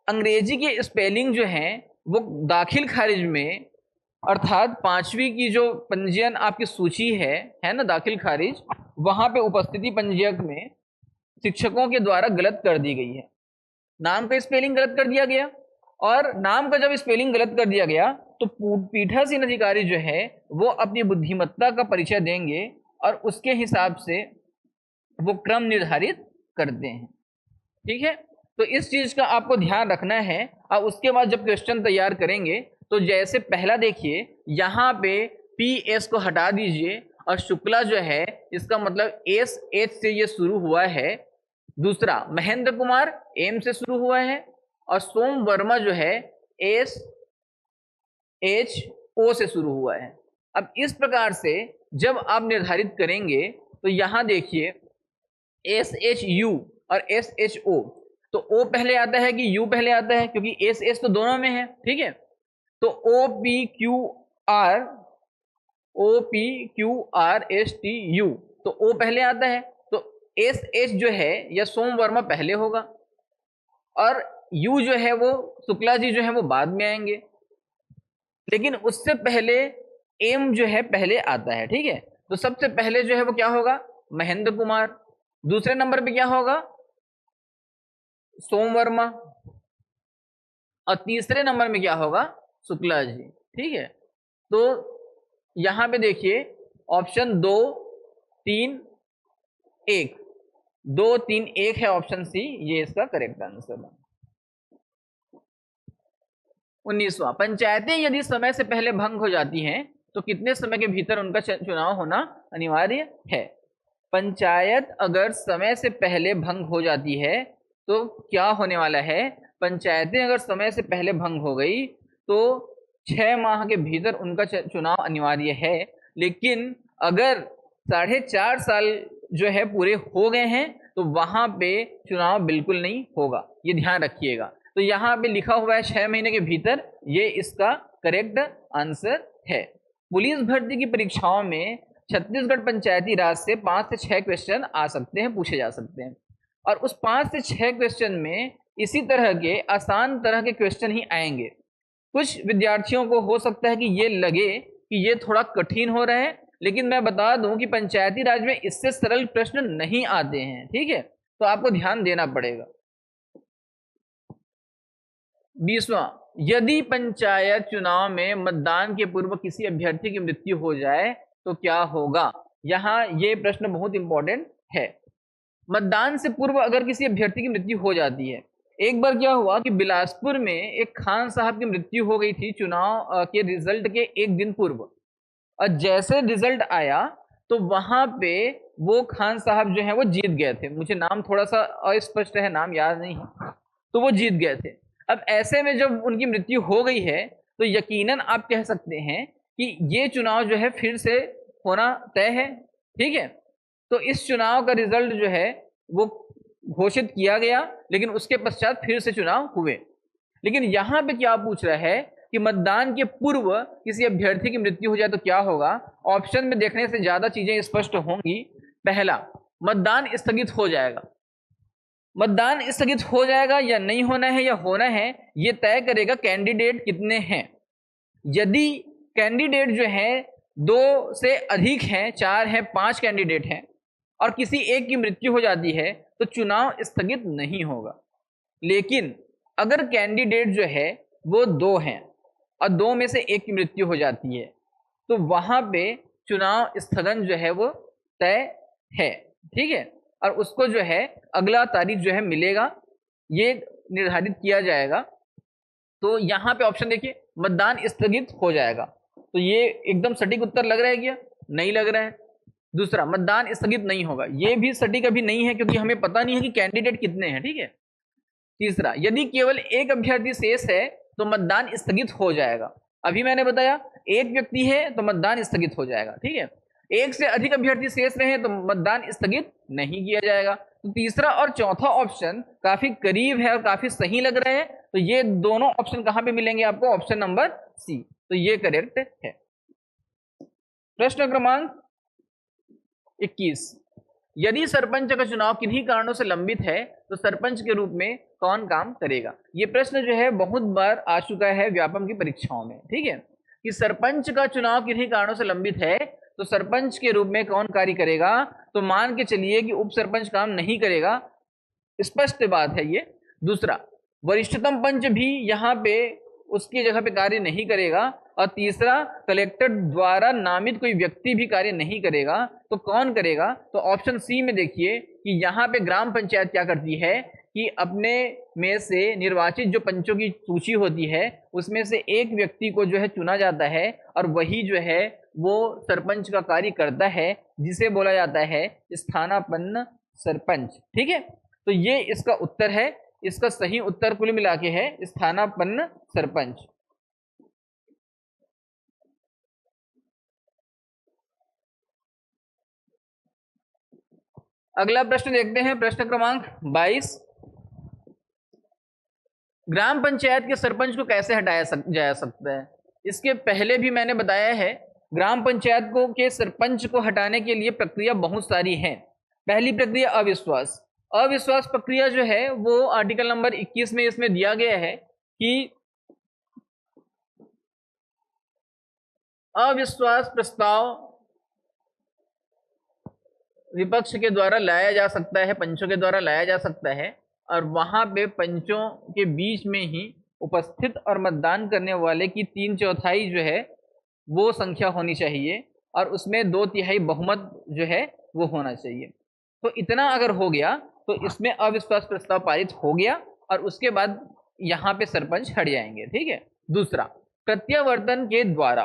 अंग्रेजी के स्पेलिंग जो हैं वो दाखिल खारिज में, अर्थात 5वीं की जो पंजीयन आपकी सूची है ना, दाखिल खारिज, वहां पे उपस्थिति पंजीयक में शिक्षकों के द्वारा गलत कर दी गई है। नाम का स्पेलिंग गलत कर दिया गया, और नाम का जब स्पेलिंग गलत कर दिया गया तो पीठासीन अधिकारी जो है वो अपनी बुद्धिमत्ता का परिचय देंगे और उसके हिसाब से वो क्रम निर्धारित करते हैं, ठीक है। तो इस चीज का आपको ध्यान रखना है। अब उसके बाद जब क्वेश्चन तैयार करेंगे तो जैसे पहला देखिए, यहाँ पे पी एस को हटा दीजिए और शुक्ला जो है इसका मतलब एस एच से ये शुरू हुआ है। दूसरा महेंद्र कुमार एम से शुरू हुआ है और सोम वर्मा जो है एस एच ओ से शुरू हुआ है। अब इस प्रकार से जब आप निर्धारित करेंगे तो यहां देखिए एस एच यू और एस एच ओ, तो ओ पहले आता है कि यू पहले आता है, क्योंकि एस एच तो दोनों में है, ठीक है। तो O P Q R S T U, तो ओ पहले आता है, तो एस एच जो है या सोम वर्मा पहले होगा और यू जो है वो शुक्ला जी जो है वो बाद में आएंगे, लेकिन उससे पहले एम जो है पहले आता है, ठीक है। तो सबसे पहले जो है वो क्या होगा, महेंद्र कुमार। दूसरे नंबर पे क्या होगा, सोम वर्मा। और तीसरे नंबर में क्या होगा, शुक्ला जी, ठीक है। तो यहां पे देखिए ऑप्शन 2 3 1, 2 3 1 है ऑप्शन सी, ये इसका करेक्ट आंसर है। 19वां, पंचायतें यदि समय से पहले भंग हो जाती हैं तो कितने समय के भीतर उनका चुनाव होना अनिवार्य है। पंचायत अगर समय से पहले भंग हो जाती है तो क्या होने वाला है, पंचायतें अगर समय से पहले भंग हो गई तो 6 माह के भीतर उनका चुनाव अनिवार्य है। लेकिन अगर 4.5 साल जो है पूरे हो गए हैं तो वहां पे चुनाव बिल्कुल नहीं होगा, ये ध्यान रखिएगा। तो यहाँ पे लिखा हुआ है 6 महीने के भीतर, ये इसका करेक्ट आंसर है। पुलिस भर्ती की परीक्षाओं में छत्तीसगढ़ पंचायती राज से 5 से 6 क्वेश्चन आ सकते हैं, पूछे जा सकते हैं, और उस 5 से 6 क्वेश्चन में इसी तरह के आसान तरह के क्वेश्चन ही आएंगे। कुछ विद्यार्थियों को हो सकता है कि ये लगे कि ये थोड़ा कठिन हो रहा है, लेकिन मैं बता दूं कि पंचायती राज में इससे सरल प्रश्न नहीं आते हैं, ठीक है, तो आपको ध्यान देना पड़ेगा। 20वां, यदि पंचायत चुनाव में मतदान के पूर्व किसी अभ्यर्थी की मृत्यु हो जाए तो क्या होगा। यहाँ ये प्रश्न बहुत इंपॉर्टेंट है। मतदान से पूर्व अगर किसी अभ्यर्थी की मृत्यु हो जाती है, एक बार क्या हुआ कि बिलासपुर में एक खान साहब की मृत्यु हो गई थी चुनाव के रिजल्ट के एक दिन पूर्व, और जैसे रिजल्ट आया तो वहां पे वो खान साहब जो है वो जीत गए थे, मुझे नाम थोड़ा सा अस्पष्ट है, नाम याद नहीं है, तो वो जीत गए थे। अब ऐसे में जब उनकी मृत्यु हो गई है तो यकीनन आप कह सकते हैं कि ये चुनाव जो है फिर से होना तय है, ठीक है। तो इस चुनाव का रिजल्ट जो है वो घोषित किया गया, लेकिन उसके पश्चात फिर से चुनाव हुए। लेकिन यहाँ पे क्या पूछ रहा है कि मतदान के पूर्व किसी अभ्यर्थी की मृत्यु हो जाए तो क्या होगा। ऑप्शन में देखने से ज्यादा चीजें स्पष्ट होंगी। पहला, मतदान स्थगित हो जाएगा। मतदान स्थगित हो जाएगा या नहीं होना है या होना है, ये तय करेगा कैंडिडेट कितने हैं। यदि कैंडिडेट जो है 2 से अधिक हैं, 4 हैं, 5 कैंडिडेट हैं और किसी एक की मृत्यु हो जाती है तो चुनाव स्थगित नहीं होगा। लेकिन अगर कैंडिडेट जो है वो 2 हैं और 2 में से एक की मृत्यु हो जाती है तो वहां पे चुनाव स्थगन जो है वो तय है, ठीक है, और उसको जो है अगला तारीख जो है मिलेगा, ये निर्धारित किया जाएगा। तो यहाँ पे ऑप्शन देखिए, मतदान स्थगित हो जाएगा, तो ये एकदम सटीक उत्तर लग रहा है क्या, नहीं लग रहा है। दूसरा, मतदान स्थगित नहीं होगा, ये भी सटीक अभी नहीं है क्योंकि हमें पता नहीं है कि कैंडिडेट कितने हैं, ठीक है। तीसरा, यदि केवल एक अभ्यर्थी शेष है तो मतदान स्थगित हो जाएगा। अभी मैंने बताया एक व्यक्ति है तो मतदान स्थगित हो जाएगा, ठीक है। एक से अधिक अभ्यर्थी शेष रहे तो मतदान स्थगित नहीं किया जाएगा। तो तीसरा और चौथा ऑप्शन काफी करीब है और काफी सही लग रहे हैं, तो ये दोनों ऑप्शन कहां पे मिलेंगे आपको, ऑप्शन नंबर सी, तो ये करेक्ट है। प्रश्न क्रमांक 21, यदि सरपंच का चुनाव किन्हीं कारणों से लंबित है तो सरपंच के रूप में कौन काम करेगा। ये प्रश्न जो है बहुत बार आ चुका है व्यापम की परीक्षाओं में, ठीक है, कि सरपंच का चुनाव किन्हीं कारणों से लंबित है तो सरपंच के रूप में कौन कार्य करेगा। तो मान के चलिए कि उप सरपंच काम नहीं करेगा, स्पष्ट बात है ये। दूसरा, वरिष्ठतम पंच भी यहाँ पे उसकी जगह पे कार्य नहीं करेगा। और तीसरा, कलेक्टर द्वारा नामित कोई व्यक्ति भी कार्य नहीं करेगा। तो कौन करेगा, तो ऑप्शन सी में देखिए कि यहाँ पे ग्राम पंचायत क्या करती है कि अपने में से निर्वाचित जो पंचों की सूची होती है उसमें से एक व्यक्ति को जो है चुना जाता है और वही जो है वो सरपंच का कार्य करता है, जिसे बोला जाता है स्थानापन्न सरपंच। ठीक है, तो ये इसका उत्तर है। इसका सही उत्तर कुल मिला के है स्थानापन्न सरपंच। अगला प्रश्न देखते हैं, प्रश्न क्रमांक 22। ग्राम पंचायत के सरपंच को कैसे हटाया जा सकता है? इसके पहले भी मैंने बताया है, ग्राम पंचायत को के सरपंच को हटाने के लिए प्रक्रिया बहुत सारी है। पहली प्रक्रिया अविश्वास। अविश्वास प्रक्रिया जो है वो आर्टिकल नंबर 21 में इसमें दिया गया है कि अविश्वास प्रस्ताव विपक्ष के द्वारा लाया जा सकता है, पंचों के द्वारा लाया जा सकता है, और वहां पे पंचों के बीच में ही उपस्थित और मतदान करने वाले की 3/4 जो है वो संख्या होनी चाहिए और उसमें 2/3 बहुमत जो है वो होना चाहिए। तो इतना अगर हो गया तो इसमें अविश्वास प्रस्ताव पारित हो गया और उसके बाद यहाँ पे सरपंच हट जाएंगे। ठीक है। दूसरा, प्रत्यावर्तन के द्वारा।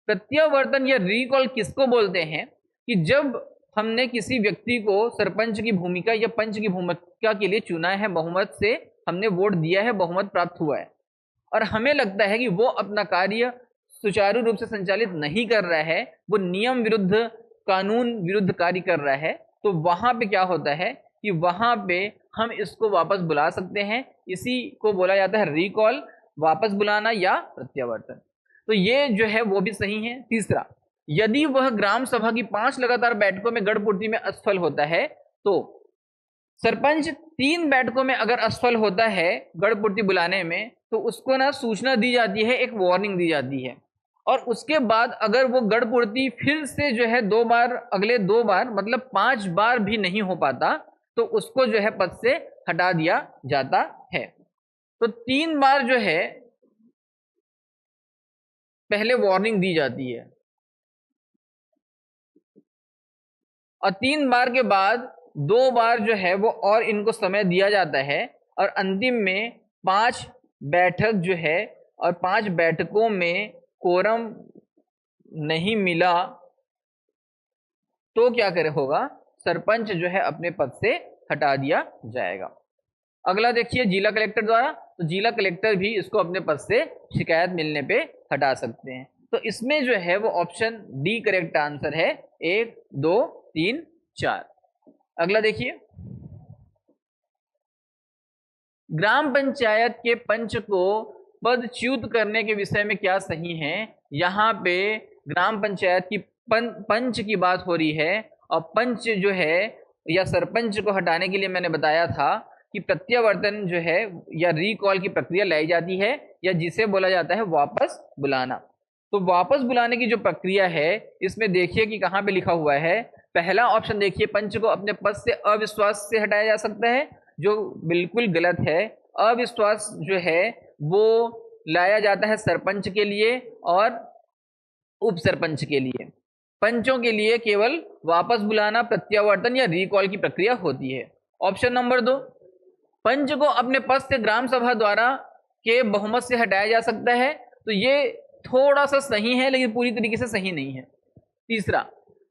प्रत्यावर्तन या रिकॉल किसको बोलते हैं? कि जब हमने किसी व्यक्ति को सरपंच की भूमिका या पंच की भूमिका के लिए चुना है, बहुमत से हमने वोट दिया है, बहुमत प्राप्त हुआ है, और हमें लगता है कि वो अपना कार्य सुचारू रूप से संचालित नहीं कर रहा है, वो नियम विरुद्ध, कानून विरुद्ध कार्य कर रहा है, तो वहां पे क्या होता है कि वहां पे हम इसको वापस बुला सकते हैं। इसी को बोला जाता है रिकॉल, वापस बुलाना या प्रत्यावर्तन। तो ये जो है वो भी सही है। तीसरा, यदि वह ग्राम सभा की 5 लगातार बैठकों में गढ़पूर्ति में असफल होता है, तो सरपंच 3 बैठकों में अगर असफल होता है गढ़पूर्ति बुलाने में, तो उसको ना सूचना दी जाती है, एक वार्निंग दी जाती है, और उसके बाद अगर वो गढ़पूर्ति फिर से जो है 2 बार, अगले 2 बार मतलब 5 बार भी नहीं हो पाता, तो उसको जो है पद से हटा दिया जाता है। तो 3 बार जो है पहले वार्निंग दी जाती है और 3 बार के बाद 2 बार जो है वो और इनको समय दिया जाता है, और अंतिम में 5 बैठक जो है, और 5 बैठकों में कोरम नहीं मिला तो क्या करे होगा, सरपंच जो है अपने पद से हटा दिया जाएगा। अगला देखिए, जिला कलेक्टर द्वारा। तो जिला कलेक्टर भी इसको अपने पद से शिकायत मिलने पे हटा सकते हैं। तो इसमें जो है वो ऑप्शन डी करेक्ट आंसर है, 1 2 3 4। अगला देखिए, ग्राम पंचायत के पंच को पदच्युत करने के विषय में क्या सही है? यहाँ पे ग्राम पंचायत की पंच की बात हो रही है, और पंच जो है या सरपंच को हटाने के लिए मैंने बताया था कि प्रत्यावर्तन जो है या रिकॉल की प्रक्रिया लाई जाती है, या जिसे बोला जाता है वापस बुलाना। तो वापस बुलाने की जो प्रक्रिया है, इसमें देखिए कि कहाँ पे लिखा हुआ है। पहला ऑप्शन देखिए, पंच को अपने पद से अविश्वास से हटाया जा सकता है, जो बिल्कुल गलत है। अविश्वास जो है वो लाया जाता है सरपंच के लिए और उप सरपंच के लिए। पंचों के लिए केवल वापस बुलाना, प्रत्यावर्तन या रिकॉल की प्रक्रिया होती है। ऑप्शन नंबर 2, पंच को अपने पद से ग्राम सभा द्वारा के बहुमत से हटाया जा सकता है। तो ये थोड़ा सा सही है, लेकिन पूरी तरीके से सही नहीं है। तीसरा,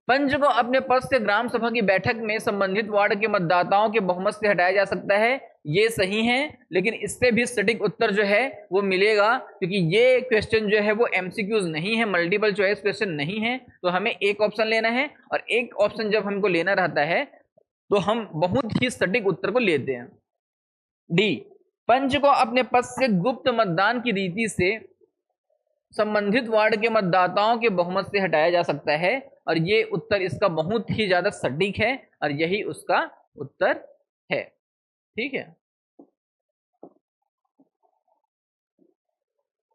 पंच को अपने पद से ग्राम सभा की बैठक में संबंधित वार्ड के मतदाताओं के बहुमत से हटाया जा सकता है। ये सही है, लेकिन इससे भी सटीक उत्तर जो है वो मिलेगा, क्योंकि ये क्वेश्चन जो है वो एमसीक्यूज नहीं है, मल्टीपल चॉइस क्वेश्चन नहीं है। तो हमें एक ऑप्शन लेना है, और एक ऑप्शन जब हमको लेना रहता है तो हम बहुत ही सटीक उत्तर को लेते हैं। डी, पंच को अपने पद से गुप्त मतदान की रीति से संबंधित वार्ड के मतदाताओं के बहुमत से हटाया जा सकता है, और ये उत्तर इसका बहुत ही ज्यादा सटीक है, और यही उसका उत्तर है। ठीक है,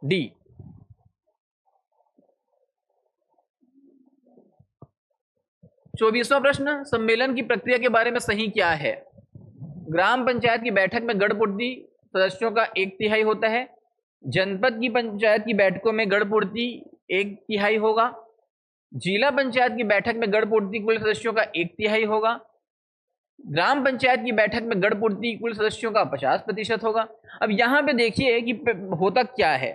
डी। 24वां प्रश्न, सम्मेलन की प्रक्रिया के बारे में सही क्या है? ग्राम पंचायत की बैठक में गढ़पूर्ति सदस्यों का 1/3 होता है। जनपद की पंचायत की बैठकों में गढ़पूर्ति 1/3 होगा। जिला पंचायत की बैठक में गढ़पूर्ति कुल सदस्यों का 1/3 होगा। ग्राम पंचायत की बैठक में गढ़ पूर्ति कुल सदस्यों का 50% होगा। अब यहां पे देखिए कि होता क्या है,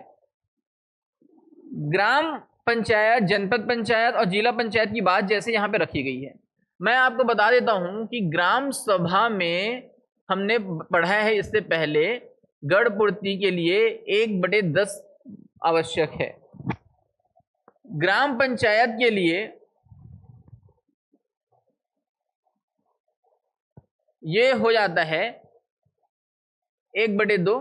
ग्राम पंचायत, जनपद पंचायत और जिला पंचायत की बात जैसे यहाँ पे रखी गई है। मैं आपको बता देता हूं कि ग्राम सभा में हमने पढ़ा है इससे पहले, गढ़ पूर्ति के लिए 1/10 आवश्यक है। ग्राम पंचायत के लिए ये हो जाता है 1/2,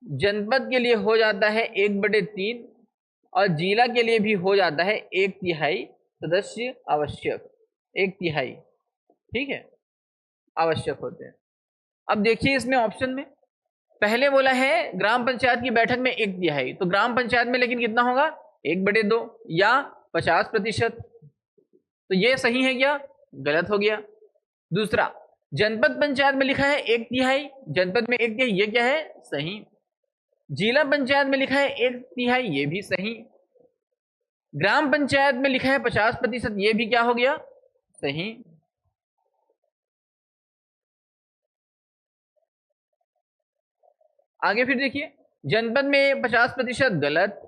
जनपद के लिए हो जाता है 1/3 और जिला के लिए भी हो जाता है 1/3 सदस्य आवश्यक, 1/3, ठीक है, आवश्यक होते हैं। अब देखिए इसमें ऑप्शन में पहले बोला है ग्राम पंचायत की बैठक में 1/3, तो ग्राम पंचायत में लेकिन कितना होगा 1/2 या 50%, तो ये सही है क्या, गलत हो गया। दूसरा, जनपद पंचायत में लिखा है 1/3, जनपद में 1/3, ये क्या है, सही। जिला पंचायत में लिखा है 1/3, ये भी सही। ग्राम पंचायत में लिखा है 50%, ये भी क्या हो गया, सही। आगे फिर देखिए, जनपद में 50% गलत,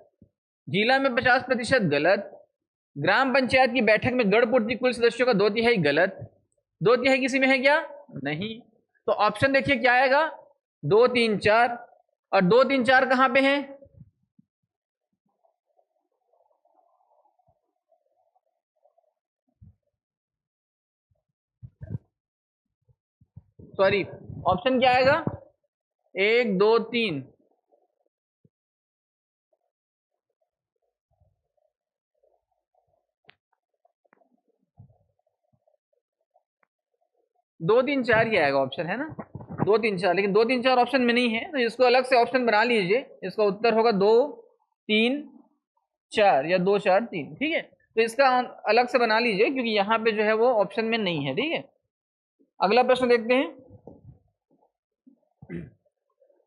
जिला में 50% गलत, ग्राम पंचायत की बैठक में गढ़ पूर्ति कुल सदस्यों का 2/3 गलत, 2/3 किसी में है क्या, नहीं। तो ऑप्शन देखिए क्या आएगा, 2, 3, 4, और 2, 3, 4 कहां पे हैं, सॉरी, ऑप्शन क्या आएगा, 1, 2, 3, 2, 3, 4 ही आएगा ऑप्शन, है ना, 2, 3, 4, लेकिन 2, 3, 4 ऑप्शन में नहीं है, तो इसको अलग से ऑप्शन बना लीजिए। इसका उत्तर होगा 2, 3, 4 या 2, 4, 3, ठीक है। तो इसका अलग से बना लीजिए क्योंकि यहाँ पे जो है वो ऑप्शन में नहीं है, ठीक है। अगला प्रश्न देखते हैं,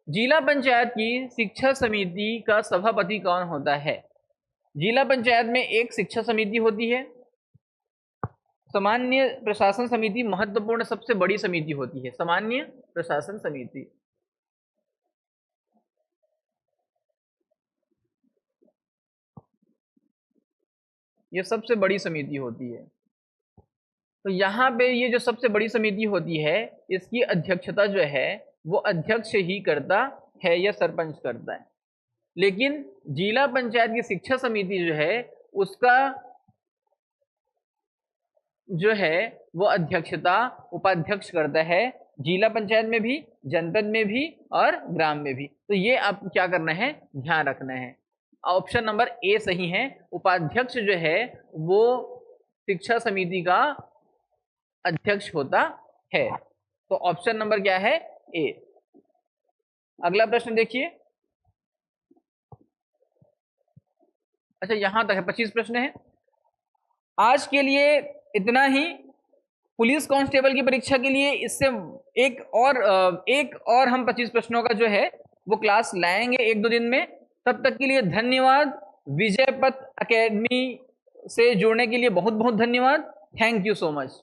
जिला पंचायत की शिक्षा समिति का सभापति कौन होता है। जिला पंचायत में एक शिक्षा समिति होती है, सामान्य प्रशासन समिति महत्वपूर्ण सबसे बड़ी समिति होती है, सामान्य प्रशासन समिति, ये सबसे बड़ी समिति होती है। तो यहाँ पे ये जो सबसे बड़ी समिति होती है, इसकी अध्यक्षता जो है वो अध्यक्ष ही करता है या सरपंच करता है। लेकिन जिला पंचायत की शिक्षा समिति जो है उसका जो है वो अध्यक्षता उपाध्यक्ष करता है, जिला पंचायत में भी, जनपद में भी और ग्राम में भी। तो ये आपको क्या करना है, ध्यान रखना है। ऑप्शन नंबर ए सही है, उपाध्यक्ष जो है वो शिक्षा समिति का अध्यक्ष होता है। तो ऑप्शन नंबर क्या है, ए। अगला प्रश्न देखिए, अच्छा यहां तक है, 25 प्रश्न है। आज के लिए इतना ही। पुलिस कांस्टेबल की परीक्षा के लिए इससे एक और हम 25 प्रश्नों का जो है वो क्लास लाएंगे 1-2 दिन में। तब तक के लिए धन्यवाद। विजय पथ एकेडमी से जुड़ने के लिए बहुत बहुत धन्यवाद। Thank you so much.